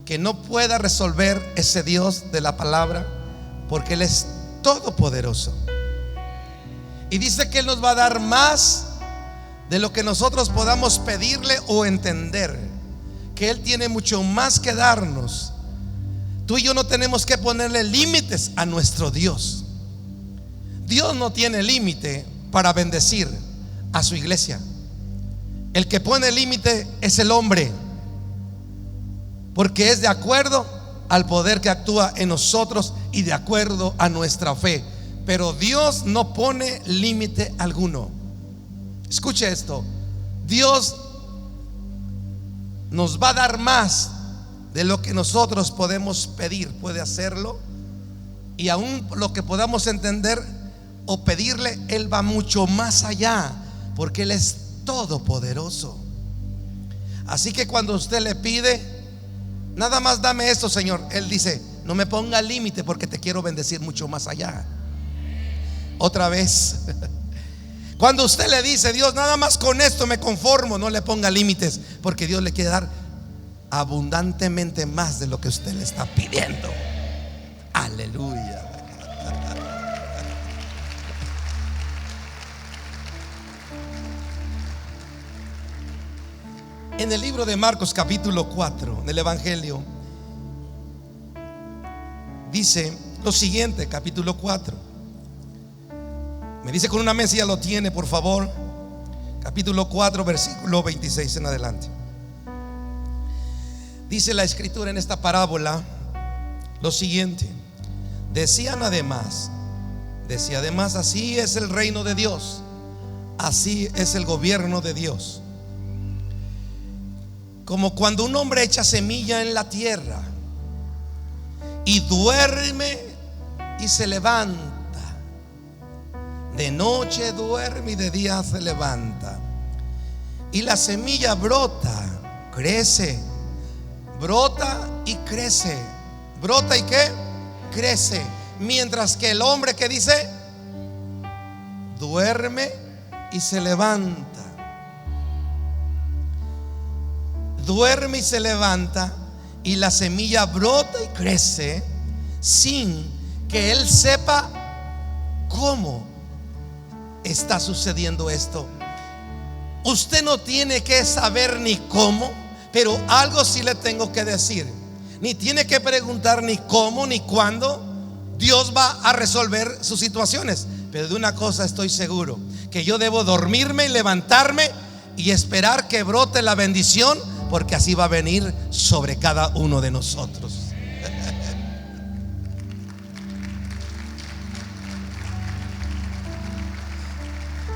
Que no pueda resolver ese Dios de la palabra, porque Él es todopoderoso. Y dice que Él nos va a dar más de lo que nosotros podamos pedirle o entender. Que Él tiene mucho más que darnos. Tú y yo no tenemos que ponerle límites a nuestro Dios. Dios no tiene límite para bendecir a su iglesia. El que pone límite es el hombre, porque es de acuerdo al poder que actúa en nosotros y de acuerdo a nuestra fe. Pero Dios no pone límite alguno. Escuche esto: Dios nos va a dar más de lo que nosotros podemos pedir. Puede hacerlo, y aún lo que podamos entender o pedirle, Él va mucho más allá, porque Él es todopoderoso. Así que cuando usted le pide, nada más dame esto, Señor, Él dice: no me ponga límite, porque te quiero bendecir mucho más allá. Otra vez, cuando usted le dice: Dios, nada más con esto me conformo, no le ponga límites, porque Dios le quiere dar abundantemente más de lo que usted le está pidiendo. Aleluya. En el libro de Marcos capítulo 4 del Evangelio dice lo siguiente, capítulo 4. Me dice con una mesa, ya lo tiene, por favor. Capítulo 4, versículo 26 en adelante. Dice la escritura en esta parábola lo siguiente: decía además, así es el reino de Dios, así es el gobierno de Dios. Como cuando un hombre echa semilla en la tierra y duerme y se levanta. De noche duerme y de día se levanta. Y la semilla brota, crece, brota y crece. ¿Brota y qué? Crece. Mientras que el hombre, que dice, duerme y se levanta. Duerme y se levanta, y la semilla brota y crece sin que él sepa cómo está sucediendo esto. Usted no tiene que saber ni cómo, pero algo sí le tengo que decir. Ni tiene que preguntar ni cómo ni cuándo Dios va a resolver sus situaciones. Pero de una cosa estoy seguro: que yo debo dormirme y levantarme y esperar que brote la bendición, porque así va a venir sobre cada uno de nosotros.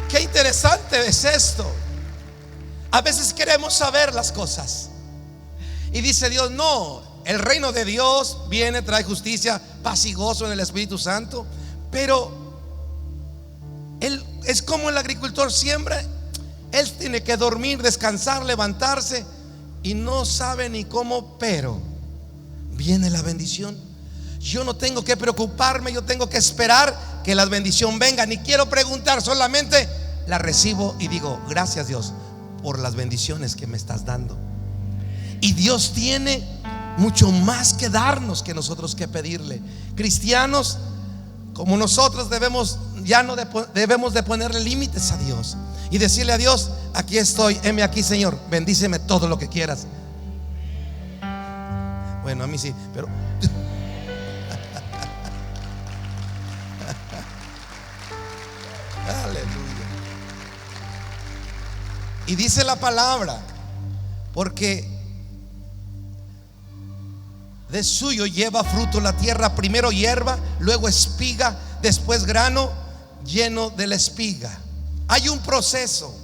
Qué interesante es esto. A veces queremos saber las cosas y dice Dios: no, el reino de Dios viene, trae justicia, paz y gozo en el Espíritu Santo. Pero Él es como el agricultor siembra. Él tiene que dormir, descansar, levantarse, y no sabe ni cómo, pero viene la bendición. Yo no tengo que preocuparme, yo tengo que esperar que la bendición venga. Ni quiero preguntar, solamente la recibo y digo: gracias, Dios, por las bendiciones que me estás dando. Y Dios tiene mucho más que darnos que nosotros que pedirle. Cristianos como nosotros debemos de ponerle límites a Dios y decirle a Dios: aquí estoy, heme aquí, Señor, bendíceme todo lo que quieras. Bueno, a mí sí, pero aleluya. Y dice la palabra: porque de suyo lleva fruto la tierra, primero hierba, luego espiga, después grano lleno de la espiga. Hay un proceso,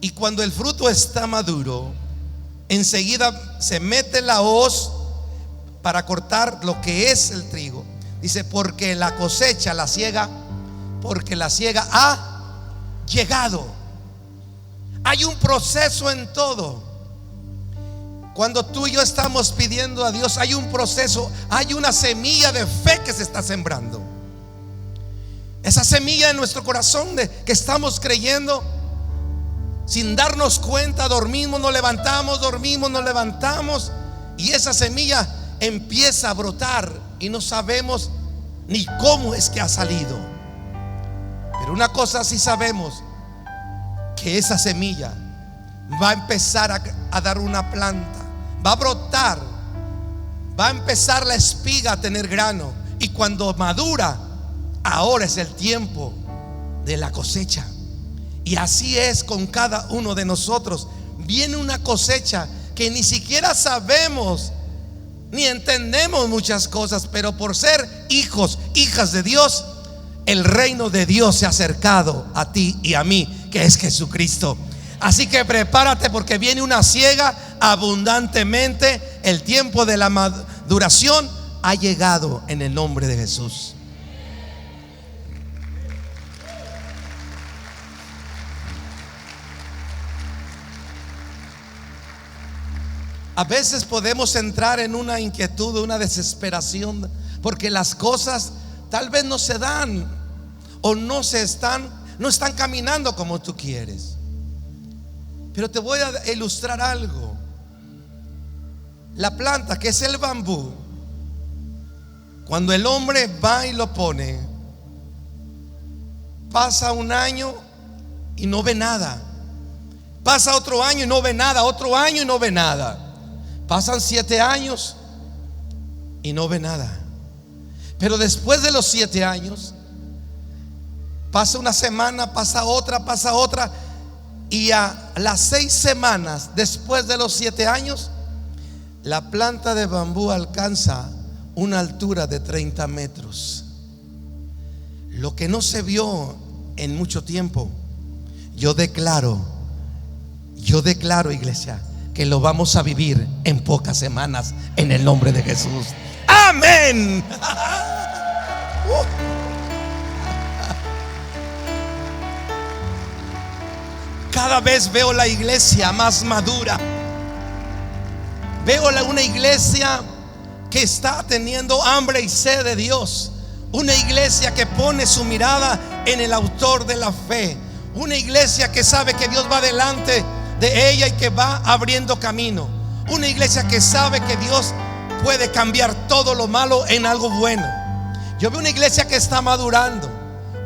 y cuando el fruto está maduro, enseguida se mete la hoz para cortar lo que es el trigo. Dice: porque la cosecha, la siega, porque la siega ha llegado. Hay un proceso en todo. Cuando tú y yo estamos pidiendo a Dios, hay un proceso, hay una semilla de fe que se está sembrando. Esa semilla en nuestro corazón de que estamos creyendo, sin darnos cuenta, dormimos, nos levantamos, y esa semilla empieza a brotar y no sabemos ni cómo es que ha salido. Pero una cosa sí sabemos, que esa semilla va a empezar a dar una planta, va a brotar, va a empezar la espiga a tener grano, y cuando madura, ahora es el tiempo de la cosecha. Y así es con cada uno de nosotros. Viene una cosecha que ni siquiera sabemos ni entendemos muchas cosas, pero por ser hijos, hijas de Dios, el reino de Dios se ha acercado a ti y a mí, que es Jesucristo. Así que prepárate, porque viene una siega abundantemente. El tiempo de la maduración ha llegado en el nombre de Jesús. A veces podemos entrar en una inquietud, una desesperación, porque las cosas tal vez no se dan o no están caminando como tú quieres. Pero te voy a ilustrar algo. La planta, que es el bambú, cuando el hombre va y lo pone, pasa un año y no ve nada. Pasa otro año y no ve nada. Otro año y no ve nada. Pasan 7 años y no ve nada. Pero después de los 7 años, pasa una semana, pasa otra, y a las 6 semanas después de los 7 años, la planta de bambú alcanza una altura de 30 metros. Lo que no se vio en mucho tiempo. Yo declaro, iglesia, que lo vamos a vivir en pocas semanas, en el nombre de Jesús. Amén. Cada vez veo la iglesia más madura. Veo una iglesia que está teniendo hambre y sed de Dios. Una iglesia que pone su mirada en el autor de la fe. Una iglesia que sabe que Dios va delante de ella y que va abriendo camino. Una iglesia que sabe que Dios puede cambiar todo lo malo en algo bueno. Yo veo una iglesia que está madurando,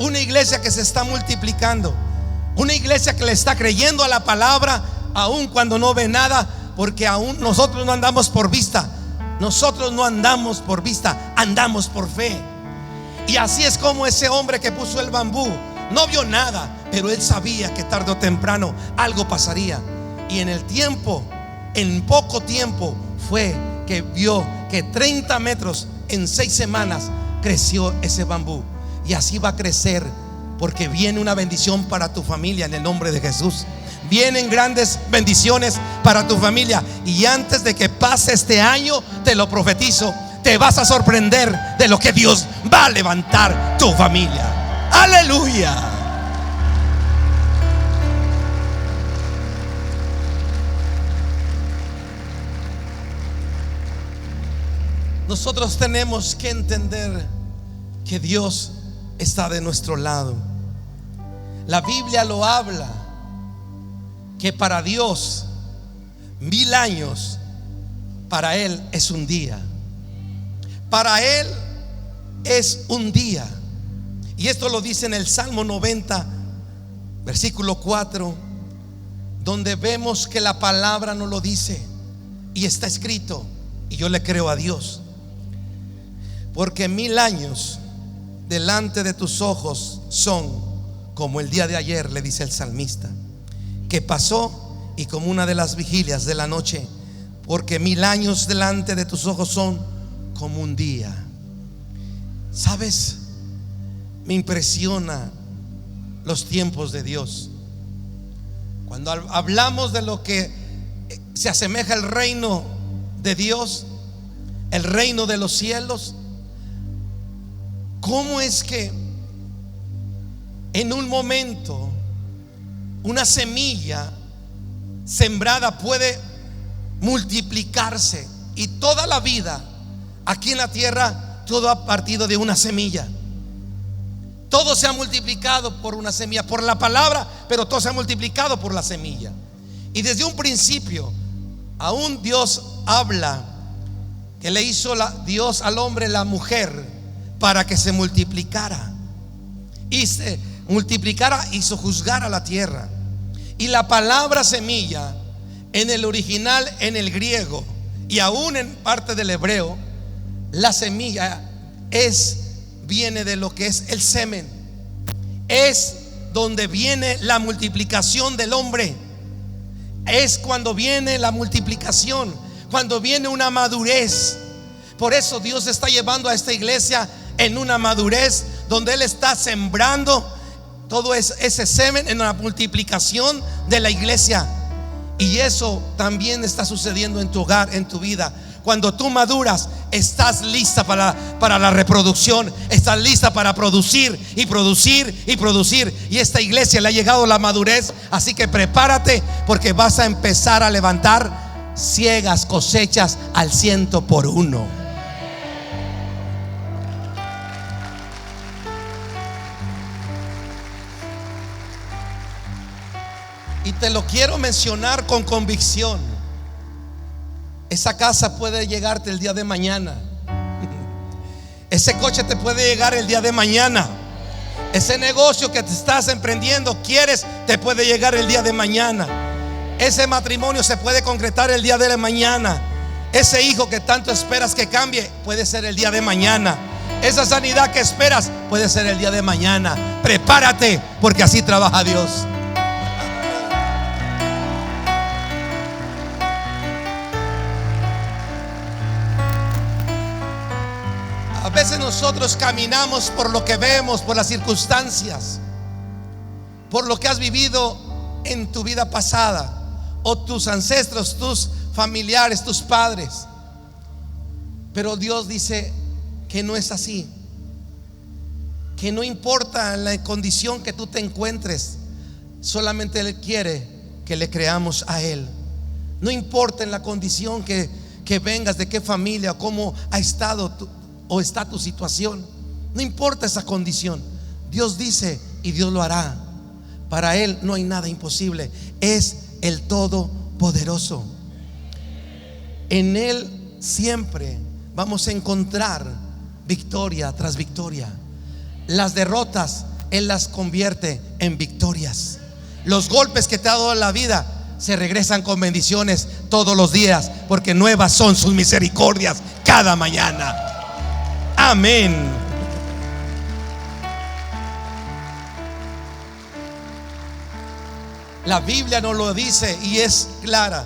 una iglesia que se está multiplicando, una iglesia que le está creyendo a la palabra aun cuando no ve nada, porque aún nosotros no andamos por vista. Nosotros no andamos por vista, andamos por fe. Y así es como ese hombre que puso el bambú no vio nada, pero él sabía que tarde o temprano algo pasaría. Y en poco tiempo fue que vio que 30 metros en 6 semanas creció ese bambú. Y así va a crecer, porque viene una bendición para tu familia en el nombre de Jesús. Vienen grandes bendiciones para tu familia. Y antes de que pase este año, te lo profetizo, te vas a sorprender de lo que Dios va a levantar tu familia. Aleluya. Nosotros tenemos que entender que Dios está de nuestro lado. La Biblia lo habla, que para Dios 1000 años, para Él es un día. Para Él es un día. Y esto lo dice en el Salmo 90, versículo 4, donde vemos que la palabra nos lo dice y está escrito, y yo le creo a Dios. Porque 1000 años delante de tus ojos son como el día de ayer, le dice el salmista, que pasó, y como una de las vigilias de la noche. Porque 1000 años delante de tus ojos son como un día. ¿Sabes? Me impresiona los tiempos de Dios. Cuando hablamos de lo que se asemeja al reino de Dios, el reino de los cielos, ¿cómo es que en un momento una semilla sembrada puede multiplicarse. Y toda la vida aquí en la tierra, todo ha partido de una semilla. Todo se ha multiplicado por una semilla, por la palabra, pero todo se ha multiplicado por la semilla. Y desde un principio, aún Dios habla que le hizo Dios al hombre la mujer para que se multiplicara. Y se multiplicara y sojuzgara la tierra. Y la palabra semilla, en el original, en el griego y aún en parte del hebreo, la semilla viene de lo que es el semen. Es donde viene la multiplicación del hombre. Es cuando viene la multiplicación, cuando viene una madurez. Por eso Dios está llevando a esta iglesia en una madurez, donde Él está sembrando todo ese semen en la multiplicación de la iglesia. Y eso también está sucediendo en tu hogar, en tu vida. Cuando tú maduras, estás lista para la reproducción. Estás lista para producir y producir y producir. Y esta iglesia le ha llegado la madurez. Así que prepárate, porque vas a empezar a levantar ciegas cosechas al 100%. Y te lo quiero mencionar con convicción. Esa casa puede llegarte el día de mañana. Ese coche te puede llegar el día de mañana. Ese negocio que te estás emprendiendo, quieres, te puede llegar el día de mañana. Ese matrimonio se puede concretar el día de mañana. Ese hijo que tanto esperas que cambie, puede ser el día de mañana. Esa sanidad que esperas, puede ser el día de mañana. Prepárate, porque así trabaja Dios. A veces nosotros caminamos por lo que vemos, por las circunstancias, por lo que has vivido en tu vida pasada, o tus ancestros, tus familiares, tus padres. Pero Dios dice que no es así, que no importa la condición que tú te encuentres, solamente Él quiere que le creamos a Él. No importa en la condición que vengas, de qué familia, o cómo ha estado o está tu situación. No importa esa condición. Dios dice y Dios lo hará. Para Él no hay nada imposible. Es el Todopoderoso. En Él siempre vamos a encontrar victoria tras victoria. Las derrotas Él las convierte en victorias. Los golpes que te ha dado la vida se regresan con bendiciones todos los días, porque nuevas son sus misericordias cada mañana. Amén. La Biblia nos lo dice y es clara.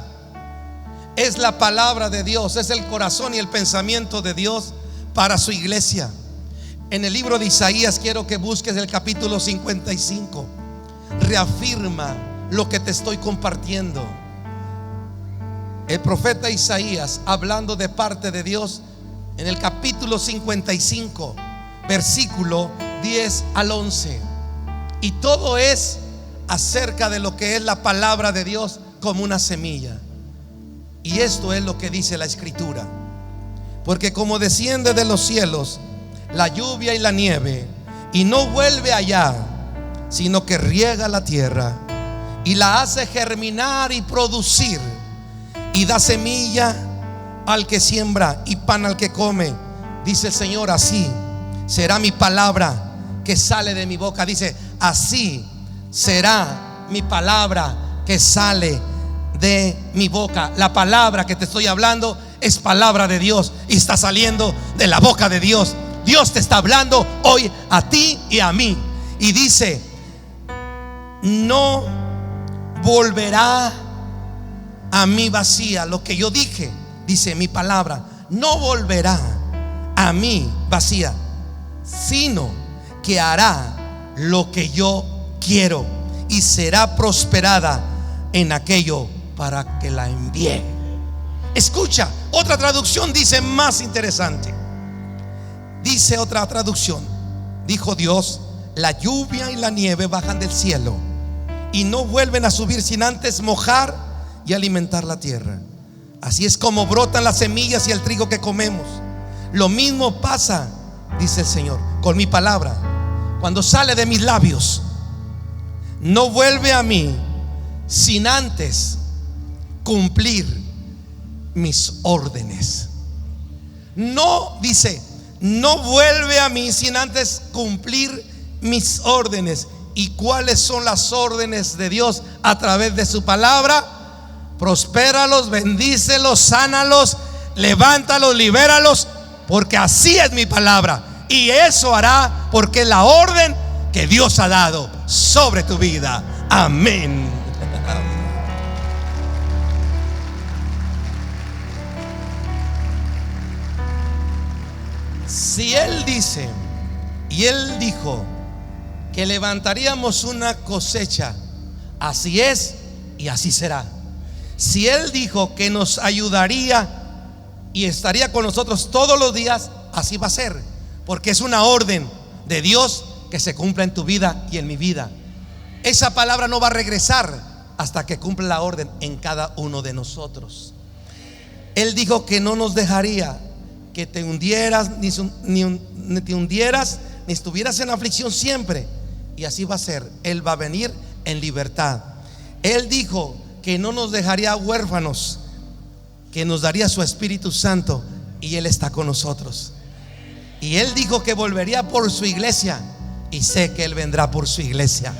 Es la palabra de Dios, es el corazón y el pensamiento de Dios para su iglesia. En el libro de Isaías, quiero que busques el capítulo 55. Reafirma lo que te estoy compartiendo. El profeta Isaías, hablando de parte de Dios, en el capítulo 55, versículo 10 al 11. Y todo es acerca de lo que es la palabra de Dios como una semilla. Y esto es lo que dice la Escritura: porque como desciende de los cielos la lluvia y la nieve, y no vuelve allá, sino que riega la tierra y la hace germinar y producir, y da semilla al que siembra y pan al que come, dice el Señor, así será mi palabra que sale de mi boca. Dice, así será mi palabra que sale de mi boca. La palabra que te estoy hablando es palabra de Dios y está saliendo de la boca de Dios. Dios te está hablando hoy a ti y a mí. Y dice, no volverá a mí vacía. Lo que yo dije, dice mi palabra, no volverá a mí vacía, sino que hará lo que yo quiero y será prosperada en aquello para que la envíe. Escucha, otra traducción dice más interesante. Dice otra traducción: dijo Dios, la lluvia y la nieve bajan del cielo y no vuelven a subir sin antes mojar y alimentar la tierra. Así es como brotan las semillas y el trigo que comemos. Lo mismo pasa, dice el Señor, con mi palabra. Cuando sale de mis labios, no vuelve a mí sin antes cumplir mis órdenes. No, dice, no vuelve a mí sin antes cumplir mis órdenes. ¿Y cuáles son las órdenes de Dios a través de su palabra? Prospéralos, bendícelos, sánalos, levántalos, libéralos, porque así es mi palabra. Y eso hará porque es la orden que Dios ha dado sobre tu vida. Amén. Si Él dice, y Él dijo que levantaríamos una cosecha, así es y así será. Si Él dijo que nos ayudaría y estaría con nosotros todos los días, así va a ser, porque es una orden de Dios que se cumpla en tu vida y en mi vida. Esa palabra no va a regresar hasta que cumpla la orden en cada uno de nosotros. Él dijo que no nos dejaría que te hundieras, ni te hundieras, ni estuvieras en aflicción siempre. Y así va a ser. Él va a venir en libertad. Él dijo que no nos dejaría huérfanos, que nos daría su Espíritu Santo, y Él está con nosotros. Y Él dijo que volvería por su iglesia, y sé que Él vendrá por su iglesia.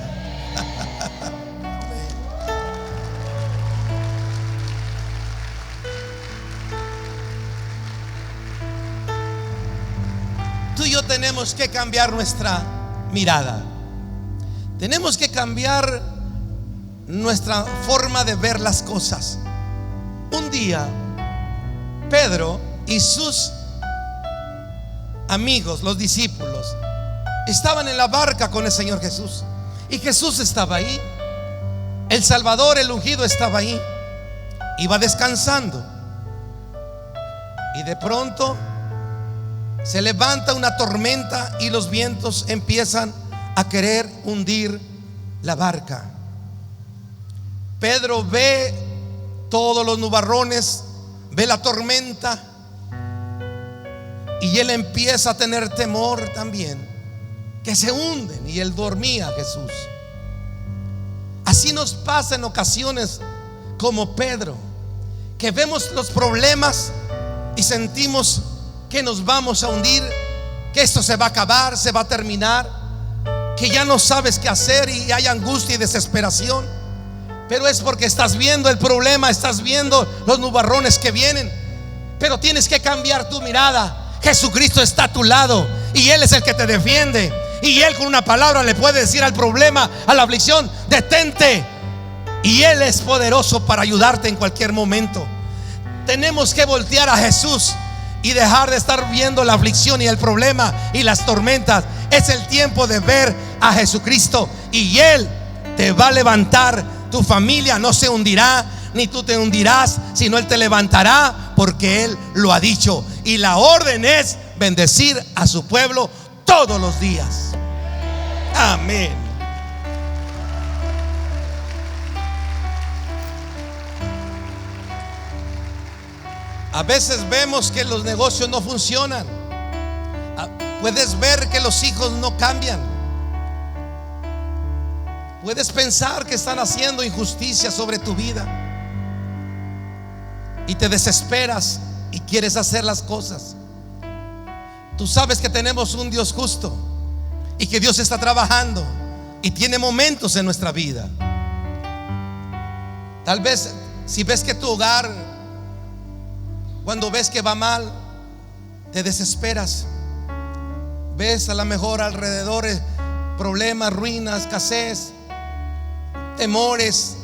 Tú y yo tenemos que cambiar nuestra mirada. Tenemos que cambiar nuestra forma de ver las cosas. Un día Pedro y sus amigos, los discípulos, estaban en la barca con el Señor Jesús, y Jesús estaba ahí. El Salvador, el ungido, estaba ahí. Iba descansando, y de pronto se levanta una tormenta y los vientos empiezan a querer hundir la barca. Pedro ve todos los nubarrones, ve la tormenta, y él empieza a tener temor también, que se hunden, y él dormía, Jesús. Así nos pasa en ocasiones como Pedro, que vemos los problemas y sentimos que nos vamos a hundir, que esto se va a acabar, se va a terminar, que ya no sabes qué hacer y hay angustia y desesperación. Pero es porque estás viendo el problema, estás viendo los nubarrones que vienen. Pero tienes que cambiar tu mirada. Jesucristo está a tu lado y Él es el que te defiende. Y Él con una palabra le puede decir al problema, a la aflicción: detente. Y Él es poderoso para ayudarte en cualquier momento. Tenemos que voltear a Jesús y dejar de estar viendo la aflicción y el problema y las tormentas. Es el tiempo de ver a Jesucristo, y Él te va a levantar. Tu familia no se hundirá, ni tú te hundirás, sino Él te levantará, porque Él lo ha dicho. Y la orden es bendecir a su pueblo todos los días. Amén. A veces vemos que los negocios no funcionan. Puedes ver que los hijos no cambian. Puedes pensar que están haciendo injusticia sobre tu vida, y te desesperas y quieres hacer las cosas. Tú sabes que tenemos un Dios justo y que Dios está trabajando y tiene momentos en nuestra vida. Tal vez si ves que tu hogar, cuando ves que va mal, te desesperas. Ves a lo mejor alrededor problemas, ruinas, escasez, temores.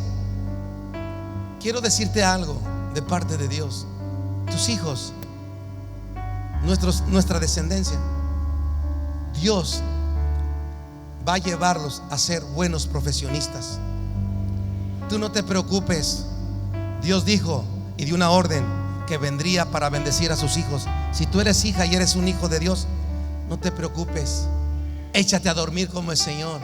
Quiero decirte algo de parte de Dios. Tus hijos, nuestra descendencia, Dios va a llevarlos a ser buenos profesionistas. Tú no te preocupes. Dios dijo y dio una orden que vendría para bendecir a sus hijos. Si tú eres hija y eres un hijo de Dios, no te preocupes. Échate a dormir como el Señor.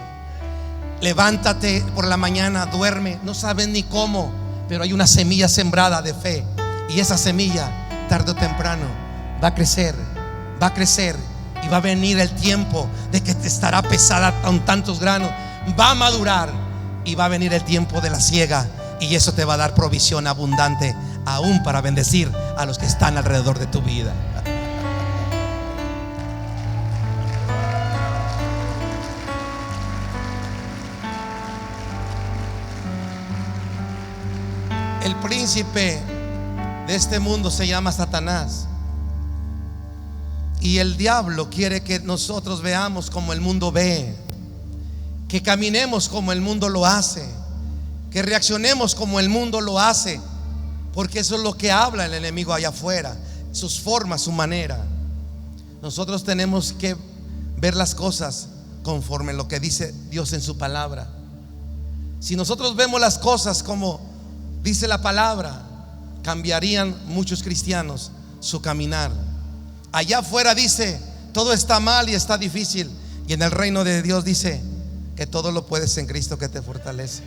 Levántate por la mañana, duerme. No sabes ni cómo, Pero hay una semilla sembrada de fe, y esa semilla tarde o temprano va a crecer, va a crecer, y va a venir el tiempo de que te estará pesada con tantos granos, va a madurar, y va a venir el tiempo de la siega, y eso te va a dar provisión abundante, aún para bendecir a los que están alrededor de tu vida. El príncipe de este mundo se llama Satanás, y el diablo quiere que nosotros veamos como el mundo ve, que caminemos como el mundo lo hace, que reaccionemos como el mundo lo hace, porque eso es lo que habla el enemigo allá afuera, sus formas, su manera. Nosotros tenemos que ver las cosas conforme lo que dice Dios en su palabra. Si nosotros vemos las cosas como dice la palabra, cambiarían muchos cristianos su caminar. Allá afuera dice todo está mal y está difícil, y en el reino de Dios dice que todo lo puedes en Cristo que te fortalece.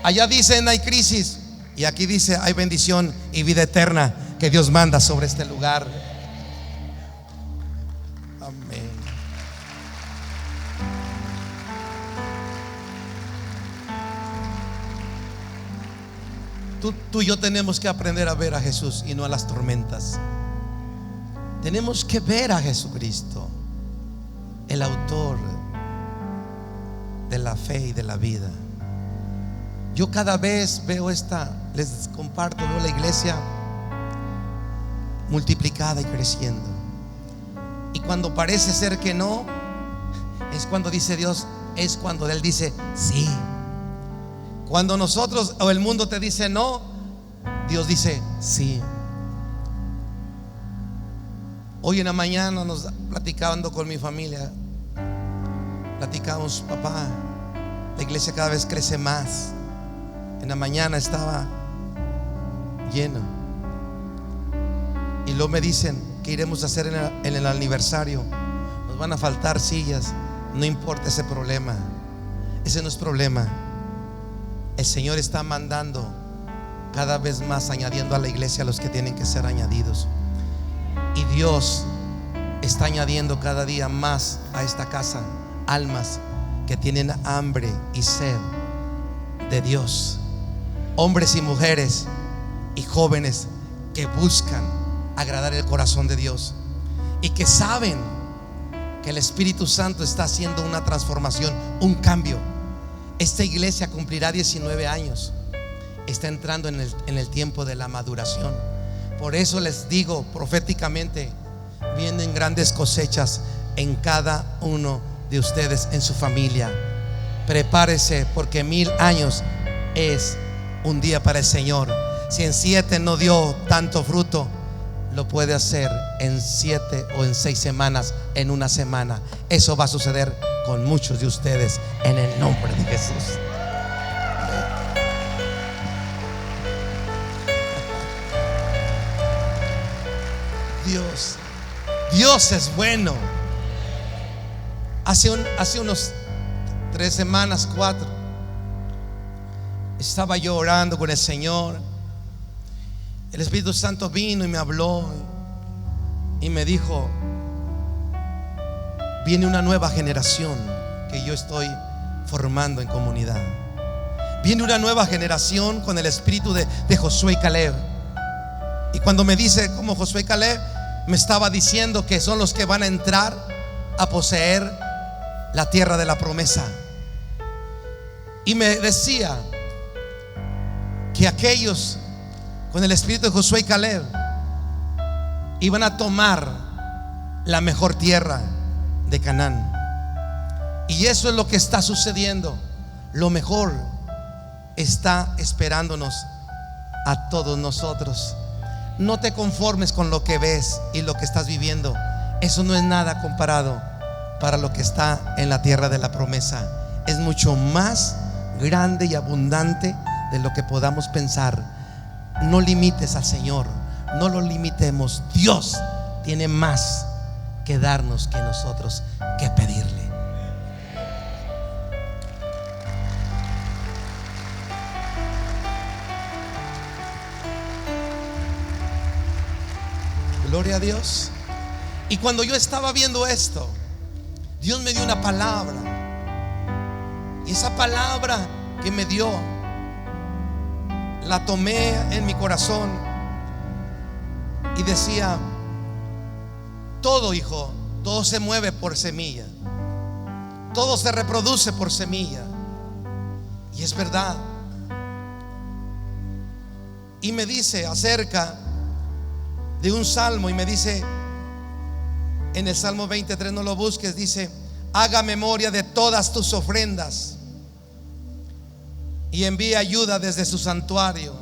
Allá dicen hay crisis, y aquí dice hay bendición y vida eterna que Dios manda sobre este lugar. Amén. Tú y yo tenemos que aprender a ver a Jesús y no a las tormentas. Tenemos que ver a Jesucristo, el autor de la fe y de la vida. Yo cada vez veo les comparto, veo la iglesia multiplicada y creciendo. Y cuando parece ser que no, es cuando dice Dios, es cuando Él dice sí. Cuando nosotros o el mundo te dice no, Dios dice sí. Hoy en la mañana nos platicando con mi familia, platicamos, papá, la iglesia cada vez crece más. En la mañana estaba lleno, y luego me dicen que iremos a hacer en el aniversario. Nos van a faltar sillas. No importa ese problema, ese no es problema. El Señor está mandando cada vez más, añadiendo a la iglesia a los que tienen que ser añadidos. Y Dios está añadiendo cada día más a esta casa almas que tienen hambre y sed de Dios. Hombres y mujeres y jóvenes que buscan agradar el corazón de Dios, y que saben que el Espíritu Santo está haciendo una transformación, un cambio. Esta iglesia cumplirá 19 años. Está entrando en el tiempo de la maduración. Por eso les digo proféticamente, vienen grandes cosechas en cada uno de ustedes, en su familia. Prepárese, porque 1000 años es un día para el Señor. Si en 7 no dio tanto fruto, lo puede hacer en 7 o en 6 semanas, en una semana. Eso va a suceder con muchos de ustedes en el nombre de Jesús. Dios es bueno. Hace unos 3 semanas, 4, estaba yo orando con el Señor. El Espíritu Santo vino y me habló y me dijo: viene una nueva generación que yo estoy formando en comunidad. Viene una nueva generación con el espíritu de Josué y Caleb. Y cuando me dice como Josué y Caleb, me estaba diciendo que son los que van a entrar a poseer la tierra de la promesa. Y me decía que aquellos con el espíritu de Josué y Caleb iban a tomar la mejor tierra de Canaán. Y eso es lo que está sucediendo. Lo mejor está esperándonos a todos nosotros. No te conformes con lo que ves y lo que estás viviendo. Eso no es nada comparado para lo que está en la tierra de la promesa. Es mucho más grande y abundante de lo que podamos pensar. No limites al Señor, no lo limitemos. Dios tiene más que darnos que nosotros que pedirle. Gloria a Dios. Y cuando yo estaba viendo esto, Dios me dio una palabra. Y esa palabra que me dio, la tomé en mi corazón y decía: todo, hijo, todo se mueve por semilla, todo se reproduce por semilla. Y es verdad. Y me dice acerca de un salmo, y me dice en el Salmo 23, no lo busques, dice: haga memoria de todas tus ofrendas y envíe ayuda desde su santuario,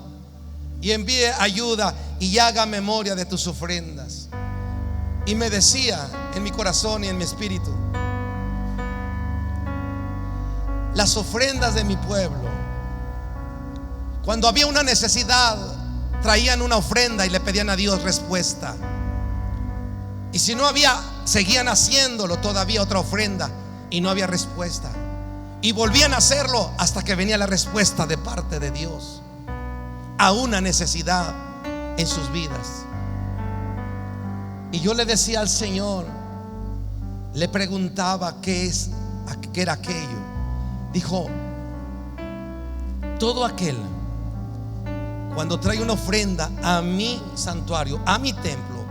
y envíe ayuda y haga memoria de tus ofrendas. Y me decía en mi corazón y en mi espíritu: las ofrendas de mi pueblo, cuando había una necesidad, traían una ofrenda y le pedían a Dios respuesta. Y si no había, seguían haciéndolo, todavía otra ofrenda, y no había respuesta. Y volvían a hacerlo hasta que venía la respuesta de parte de Dios a una necesidad en sus vidas. Y yo le decía al Señor, le preguntaba qué era aquello. Dijo: todo aquel, cuando trae una ofrenda a mi santuario, a mi templo,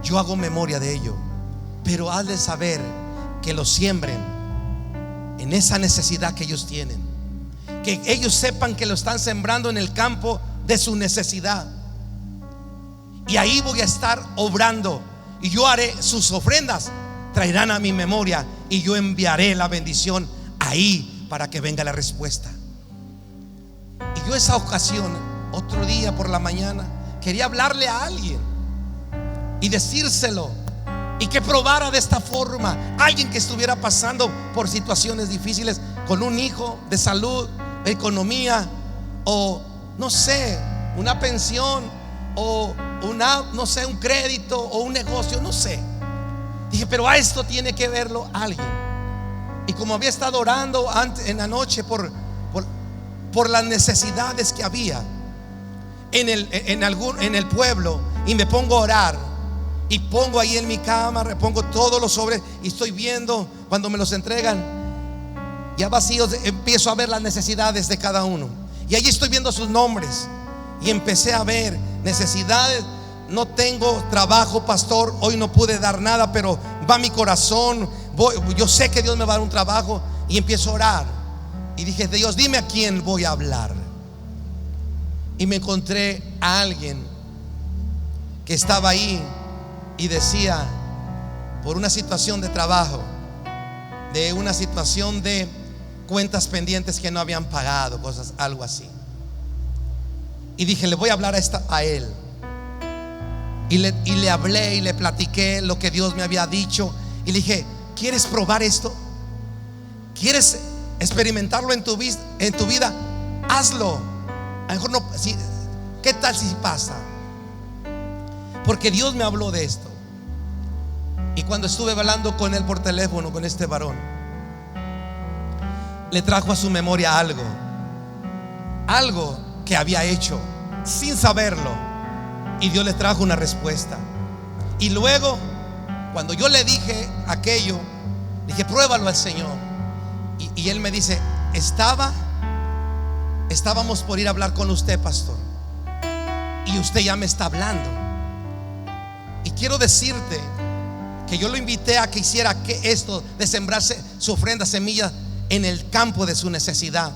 yo hago memoria de ello, pero hazle saber que lo siembren en esa necesidad que ellos tienen, que ellos sepan que lo están sembrando en el campo de su necesidad. Y ahí voy a estar obrando, y yo haré sus ofrendas, traerán a mi memoria, y yo enviaré la bendición ahí para que venga la respuesta. Y yo esa ocasión, otro día por la mañana, quería hablarle a alguien y decírselo, y que probara de esta forma. Alguien que estuviera pasando por situaciones difíciles, con un hijo, de salud, de economía, o no sé, una pensión, o no sé, un crédito, o un negocio, no sé. Dije: pero a esto tiene que verlo alguien. Y como había estado orando en la noche por las necesidades que había en el pueblo, y me pongo a orar, y pongo ahí en mi cama, repongo todos los sobres, y estoy viendo cuando me los entregan ya vacíos, empiezo a ver las necesidades de cada uno, y allí estoy viendo sus nombres, y empecé a ver necesidades. No tengo trabajo, pastor, hoy no pude dar nada, pero va mi corazón, yo sé que Dios me va a dar un trabajo. Y empiezo a orar, y dije: Dios, dime a quién voy a hablar. Y me encontré a alguien que estaba ahí y decía, por una situación de trabajo, de una situación de cuentas pendientes que no habían pagado, cosas, algo así. Y dije: le voy a hablar a él. Y le hablé y le platiqué lo que Dios me había dicho. Y le dije: ¿quieres probar esto? ¿Quieres experimentarlo en tu vida? Hazlo. A lo mejor no, ¿qué tal si pasa? Porque Dios me habló de esto. Y cuando estuve hablando con él por teléfono, con este varón, le trajo a su memoria algo que había hecho sin saberlo, y Dios le trajo una respuesta. Y luego, cuando yo le dije aquello, dije: pruébalo al Señor. Y él me dice: estábamos por ir a hablar con usted, pastor, y usted ya me está hablando. Y quiero decirte que yo lo invité a que hiciera esto de sembrarse su ofrenda, semilla en el campo de su necesidad.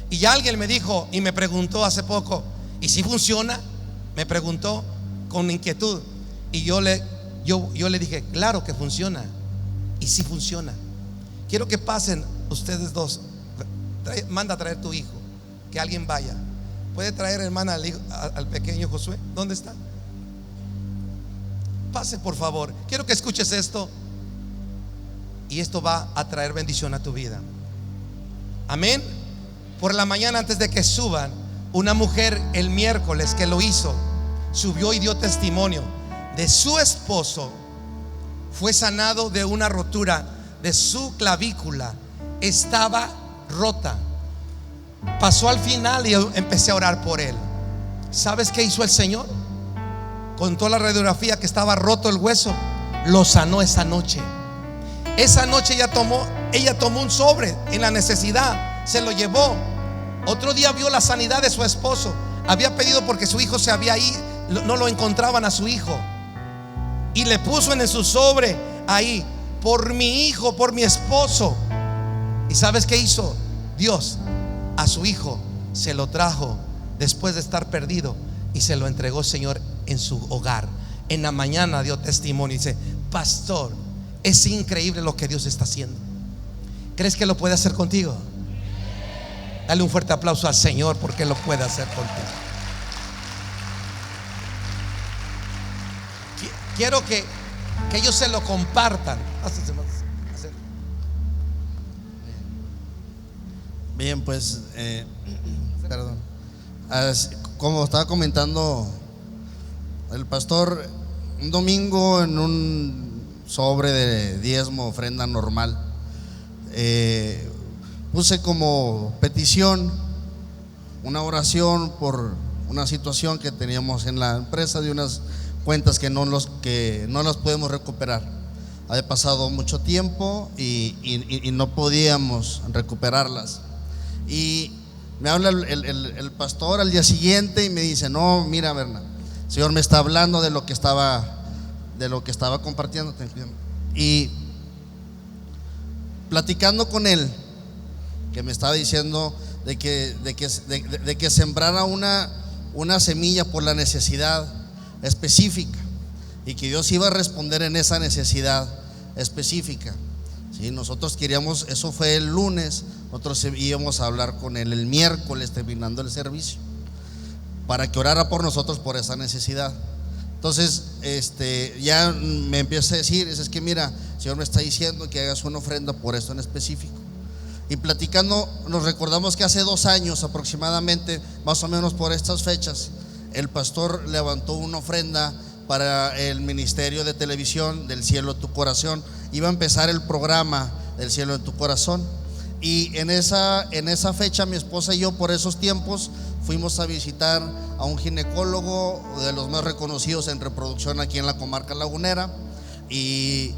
Y ya alguien me dijo y me preguntó hace poco: ¿y si funciona? Me preguntó con inquietud. Y yo le dije: claro que funciona. Y si funciona. Quiero que pasen ustedes dos. Manda a traer tu hijo, que alguien vaya. ¿Puede traer, hermana, al pequeño Josué? ¿Dónde está? Pase, por favor. Quiero que escuches esto, y esto va a traer bendición a tu vida. Amén. Por la mañana, antes de que suban, una mujer el miércoles que lo hizo, subió y dio testimonio de su esposo. Fue sanado de una rotura de su clavícula, estaba rota. Pasó al final y yo empecé a orar por él. ¿Sabes qué hizo el Señor? contó la radiografía que estaba roto el hueso. Lo sanó esa noche. Esa noche ella tomó un sobre en la necesidad, se lo llevó. Otro día vio la sanidad de su esposo. Había pedido porque su hijo se había ido, no lo encontraban a su hijo, y le puso en su sobre ahí: por mi hijo, por mi esposo. ¿Y sabes qué hizo Dios? A su hijo se lo trajo después de estar perdido y se lo entregó, Señor, en su hogar. En la mañana dio testimonio y dice: pastor, es increíble lo que Dios está haciendo. ¿Crees que lo puede hacer contigo? Dale un fuerte aplauso al Señor porque lo puede hacer contigo. Quiero que ellos se lo compartan. Bien, pues perdón. Como estaba comentando el pastor, un domingo en un sobre de diezmo, ofrenda normal, puse como petición una oración por una situación que teníamos en la empresa, de unas cuentas que no las podemos recuperar. Había pasado mucho tiempo y no podíamos recuperarlas. Y me habla el pastor al día siguiente y me dice: no, mira, Berna, el Señor me está hablando de lo que estaba compartiendo. Y platicando con él, que me estaba diciendo de que sembrara una semilla por la necesidad específica, y que Dios iba a responder en esa necesidad específica. ¿Sí? Nosotros queríamos, eso fue el lunes, nosotros íbamos a hablar con él el miércoles terminando el servicio, para que orara por nosotros por esa necesidad. Entonces ya me empieza a decir: es que mira, el Señor me está diciendo que hagas una ofrenda por esto en específico. Y platicando nos recordamos que hace 2 años aproximadamente, más o menos por estas fechas, el pastor levantó una ofrenda para el ministerio de televisión del Cielo en tu Corazón. Iba a empezar el programa del Cielo en tu Corazón, y en esa fecha mi esposa y yo, por esos tiempos, fuimos a visitar a un ginecólogo de los más reconocidos en reproducción aquí en la comarca lagunera, y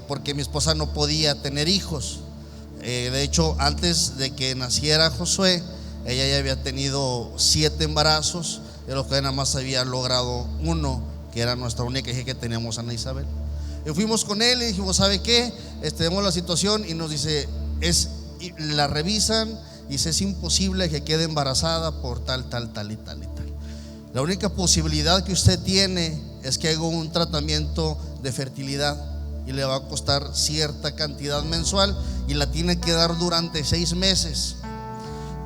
porque mi esposa no podía tener hijos. De hecho, antes de que naciera Josué, ella ya había tenido 7 embarazos, de los que nada más había logrado 1, que era nuestra única hija que teníamos, Ana Isabel. Y fuimos con él y dijimos: ¿sabe qué? Vemos la situación, y nos dice, la revisan y dice: es imposible que quede embarazada por tal. La única posibilidad que usted tiene es que haga un tratamiento de fertilidad, y le va a costar cierta cantidad mensual, y la tiene que dar durante 6 meses.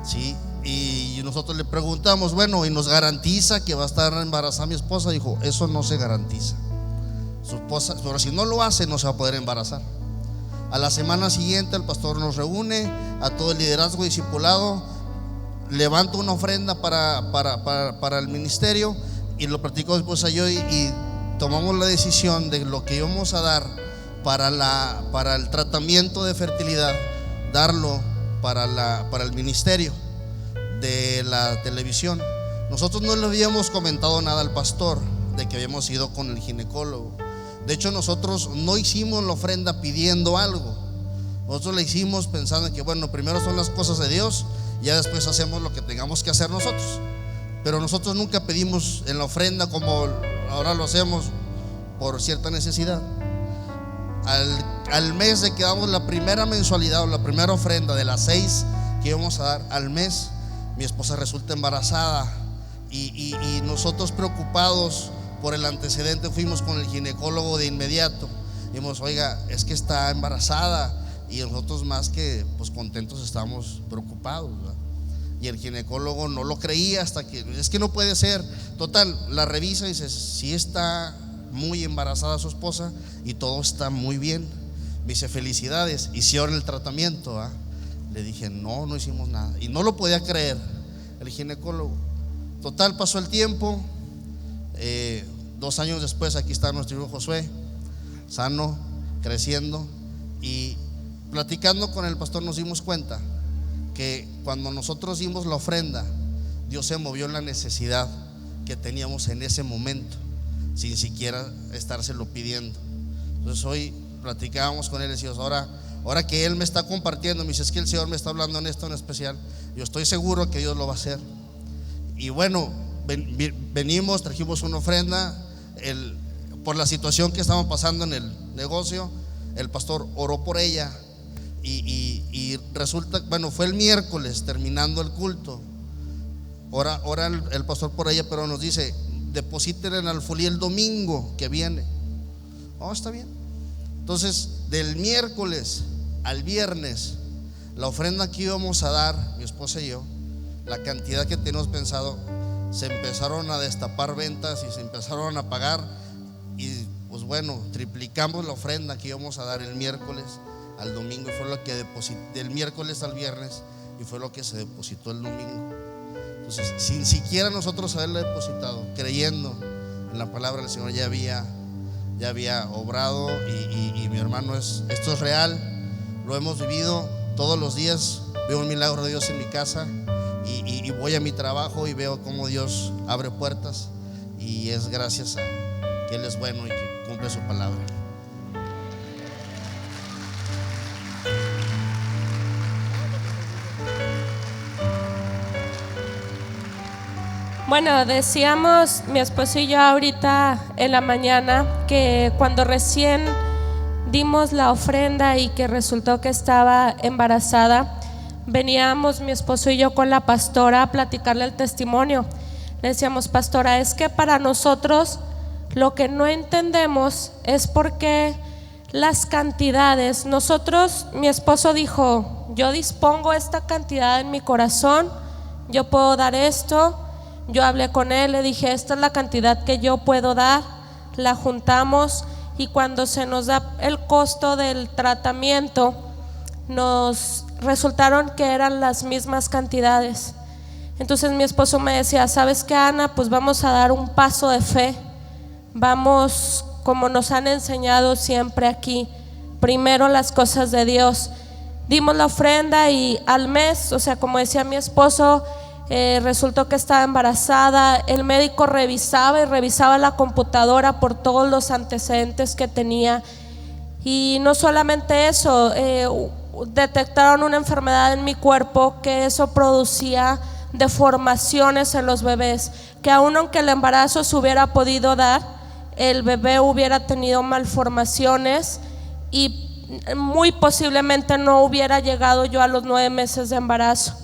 ¿Sí? Y nosotros le preguntamos: bueno, ¿y nos garantiza que va a estar embarazada mi esposa? Dijo: eso no se garantiza. Su esposa, pero si no lo hace, no se va a poder embarazar. A la semana siguiente el pastor nos reúne a todo el liderazgo discipulado, levanta una ofrenda para el ministerio, y lo platicó mi esposa y yo, y tomamos la decisión de lo que íbamos a dar para el tratamiento de fertilidad, darlo para el ministerio de la televisión. Nosotros no le habíamos comentado nada al pastor de que habíamos ido con el ginecólogo. De hecho, nosotros no hicimos la ofrenda pidiendo algo. Nosotros la hicimos pensando en que, bueno, primero son las cosas de Dios, y ya después hacemos lo que tengamos que hacer nosotros. Pero nosotros nunca pedimos en la ofrenda como ahora lo hacemos por cierta necesidad. Al mes de que damos la primera mensualidad o la primera ofrenda de las 6 que íbamos a dar al mes, mi esposa resulta embarazada, y nosotros, preocupados por el antecedente, fuimos con el ginecólogo de inmediato. Dijimos: oiga, es que está embarazada. Y nosotros, más que pues contentos, estábamos preocupados, ¿verdad? Y el ginecólogo no lo creía, hasta que es que no puede ser. Total, la revisa y dice: sí, está muy embarazada su esposa y todo está muy bien. Me dice: felicidades, hicieron el tratamiento, ¿verdad? Le dije: no hicimos nada. Y no lo podía creer el ginecólogo. Total, pasó el tiempo. 2 años después, aquí está nuestro hijo Josué, sano, creciendo. Y platicando con el pastor nos dimos cuenta que cuando nosotros dimos la ofrenda, Dios se movió en la necesidad que teníamos en ese momento. sin siquiera estárselo pidiendo. Entonces hoy platicábamos con él y decíamos, ahora que él me está compartiendo, me dice, es que el Señor me está hablando en esto en especial, yo estoy seguro que Dios lo va a hacer. Y bueno, venimos, trajimos una ofrenda. Por la situación que estamos pasando en el negocio, el pastor oró por ella y resulta, bueno, fue el miércoles terminando el culto, ora el pastor por ella, pero nos dice, deposítenle en alfolí el domingo que viene. Oh, está bien. Entonces, del miércoles al viernes, la ofrenda que íbamos a dar, mi esposa y yo, la cantidad que teníamos pensado, se empezaron a destapar ventas y se empezaron a pagar. Y pues bueno, triplicamos la ofrenda que íbamos a dar el miércoles al domingo, y fue lo que deposité del miércoles al viernes, y fue lo que se depositó el domingo. Entonces, sin siquiera nosotros haberla depositado, creyendo en la palabra del Señor, ya había obrado. Y mi hermano, esto es real, lo hemos vivido todos los días. Veo un milagro de Dios en mi casa, y voy a mi trabajo y veo cómo Dios abre puertas, y es gracias a que Él es bueno y que cumple su palabra. Bueno, decíamos mi esposo y yo ahorita en la mañana que cuando recién dimos la ofrenda y que resultó que estaba embarazada, veníamos mi esposo y yo con la pastora a platicarle el testimonio. Le decíamos, pastora, es que para nosotros lo que no entendemos es por qué las cantidades. Nosotros, mi esposo dijo, yo dispongo esta cantidad en mi corazón, yo puedo dar esto. Yo hablé con él, le dije, esta es la cantidad que yo puedo dar, la juntamos, y cuando se nos da el costo del tratamiento, nos resultaron que eran las mismas cantidades. Entonces mi esposo me decía, ¿sabes qué, Ana? Pues vamos a dar un paso de fe, vamos como nos han enseñado siempre aquí, primero las cosas de Dios. Dimos la ofrenda y al mes, o sea, como decía mi esposo, resultó que estaba embarazada. El médico revisaba la computadora por todos los antecedentes que tenía, y no solamente eso, detectaron una enfermedad en mi cuerpo, que eso producía deformaciones en los bebés, que aun aunque el embarazo se hubiera podido dar, el bebé hubiera tenido malformaciones y muy posiblemente no hubiera llegado yo a los 9 meses de embarazo.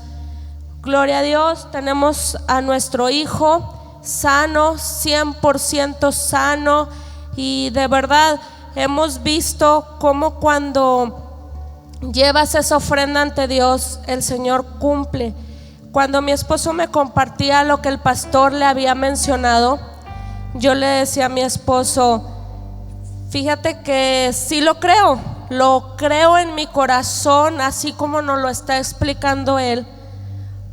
Gloria a Dios, tenemos a nuestro hijo sano, 100% sano, y de verdad hemos visto cómo cuando llevas esa ofrenda ante Dios, el Señor cumple. Cuando mi esposo me compartía lo que el pastor le había mencionado, yo le decía a mi esposo, fíjate que sí lo creo en mi corazón, así como nos lo está explicando él.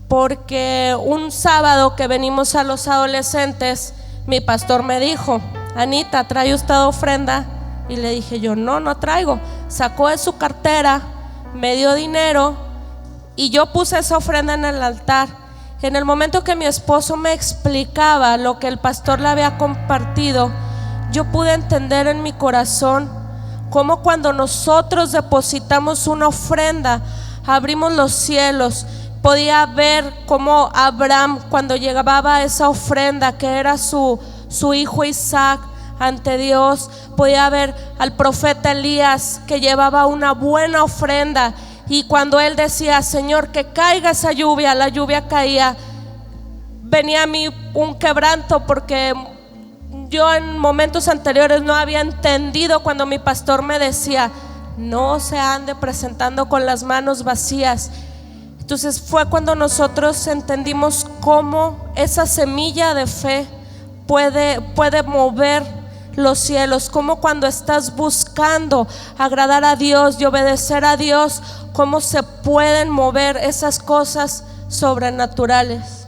Porque un sábado que venimos a los adolescentes, mi pastor me dijo, Anita, ¿trae usted ofrenda? Y le dije yo, no traigo. Sacó de su cartera, me dio dinero, y yo puse esa ofrenda en el altar. En el momento que mi esposo me explicaba lo que el pastor le había compartido, yo pude entender en mi corazón cómo cuando nosotros depositamos una ofrenda, abrimos los cielos. Podía ver cómo Abraham, cuando llegaba esa ofrenda que era su hijo Isaac ante Dios, podía ver al profeta Elías que llevaba una buena ofrenda, y cuando él decía, Señor, que caiga esa lluvia, la lluvia caía. Venía a mí un quebranto, porque yo en momentos anteriores no había entendido cuando mi pastor me decía, no se ande presentando con las manos vacías. Entonces fue cuando nosotros entendimos cómo esa semilla de fe puede mover los cielos, cómo cuando estás buscando agradar a Dios y obedecer a Dios, cómo se pueden mover esas cosas sobrenaturales.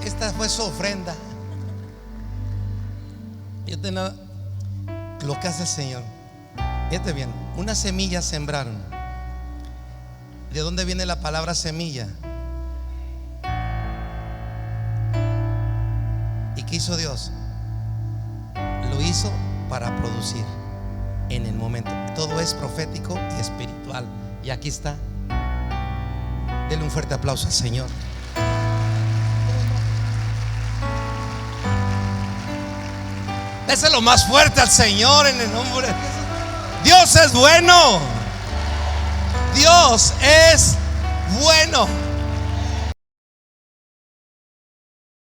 Esta fue su ofrenda. Yo tenía lo que hace el Señor. Fíjate bien, una semilla sembraron. ¿De dónde viene la palabra semilla? ¿Y qué hizo Dios? Lo hizo para producir en el momento. Todo es profético y espiritual. Y aquí está. Denle un fuerte aplauso al Señor. Déselo más fuerte al Señor en el nombre de Jesús. Dios es bueno. Dios es bueno.